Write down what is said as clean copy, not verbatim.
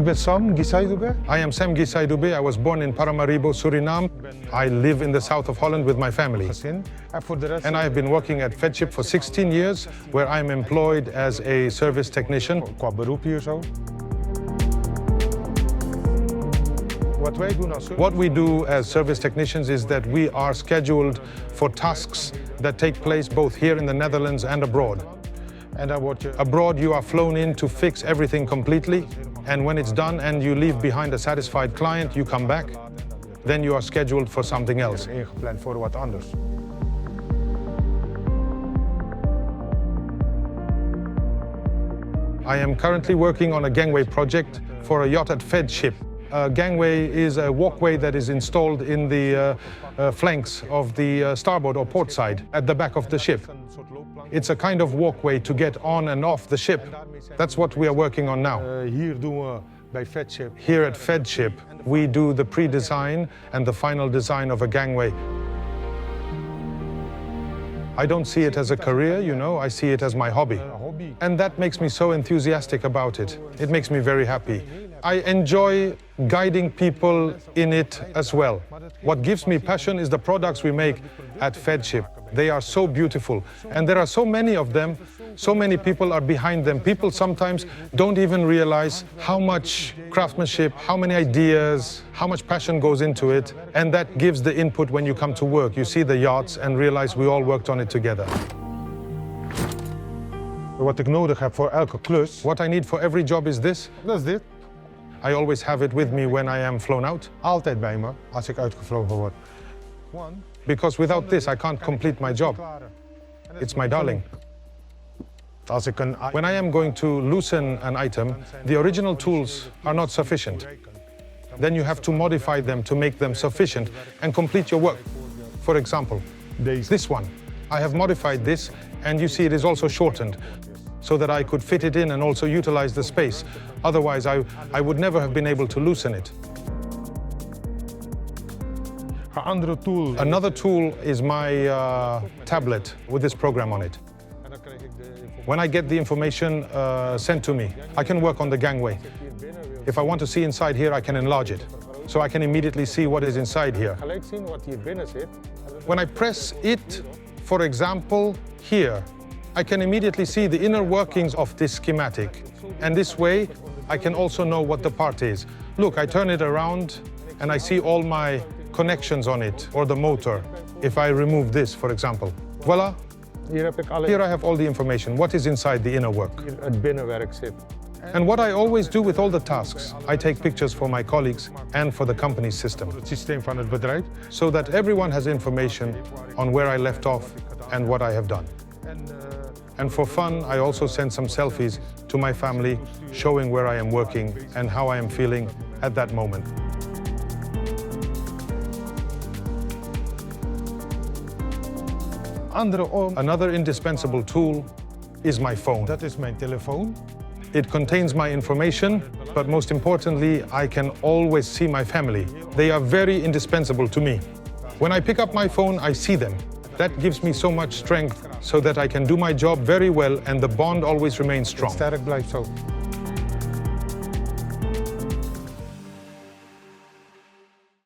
bent Sam Gisaidoube? I am Sam Gisaidoube. I was born in Paramaribo, Suriname. I live in the south of Holland with my family. And I have been working at Feadship for 16 years, where I'm employed as a service technician. Qua beroep hier zo? What we do as service technicians is that we are scheduled for tasks that take place both here in the Netherlands and abroad. Abroad, you are flown in to fix everything completely, and when it's done and you leave behind a satisfied client, you come back, then you are scheduled for something else. Ingepland voor wat anders. I am currently working on a gangway project for a yacht at Feadship. A gangway is a walkway that is installed in the flanks of the starboard or port side at the back of the ship. It's a kind of walkway to get on and off the ship. That's what we are working on now. Hier doen we bij Feadship. Here at Feadship, we do the pre-design and the final design of a gangway. I don't see it as a career, you know, I see it as my hobby. And that makes me so enthusiastic about it. It makes me very happy. I enjoy guiding people in it as well. What gives me passion is the products we make at Feadship. They are so beautiful, and there are so many of them, so many people are behind them. People sometimes don't even realize how much craftsmanship, how many ideas, how much passion goes into it, and that gives the input when you come to work. You see the yachts and realize we all worked on it together. Wat ik nodig heb voor elke klus. What I need for every job is this. Dat is dit. I always have it with me when I am flown out. Altijd bij me als ik uitgevlogen word. Because without this, I can't complete my job. It's my darling. When I am going to loosen an item, the original tools are not sufficient. Then you have to modify them to make them sufficient and complete your work. For example, this one. I have modified this, and you see it is also shortened, so that I could fit it in and also utilize the space. Otherwise, I would never have been able to loosen it. Another tool is my tablet with this program on it. When I get the information sent to me, I can work on the gangway. If I want to see inside here, I can enlarge it. So I can immediately see what is inside here. When I press it, for example, here, I can immediately see the inner workings of this schematic. And this way, I can also know what the part is. Look, I turn it around and I see all my connections on it, or the motor. If I remove this, for example. Voila. Here I have all the information. What is inside the inner work? Het binnenwerk zit. And what I always do with all the tasks, I take pictures for my colleagues and for the company's system. Het systeem van het bedrijf. So that everyone has information on where I left off and what I have done. And for fun, I also send some selfies to my family, showing where I am working and how I am feeling at that moment. Another indispensable tool is my phone. Dat is mijn telefoon. It contains my information, but most importantly, I can always see my family. They are very indispensable to me. When I pick up my phone, I see them. That gives me so much strength so that I can do my job very well and the bond always remains strong. Sterk blijft zo.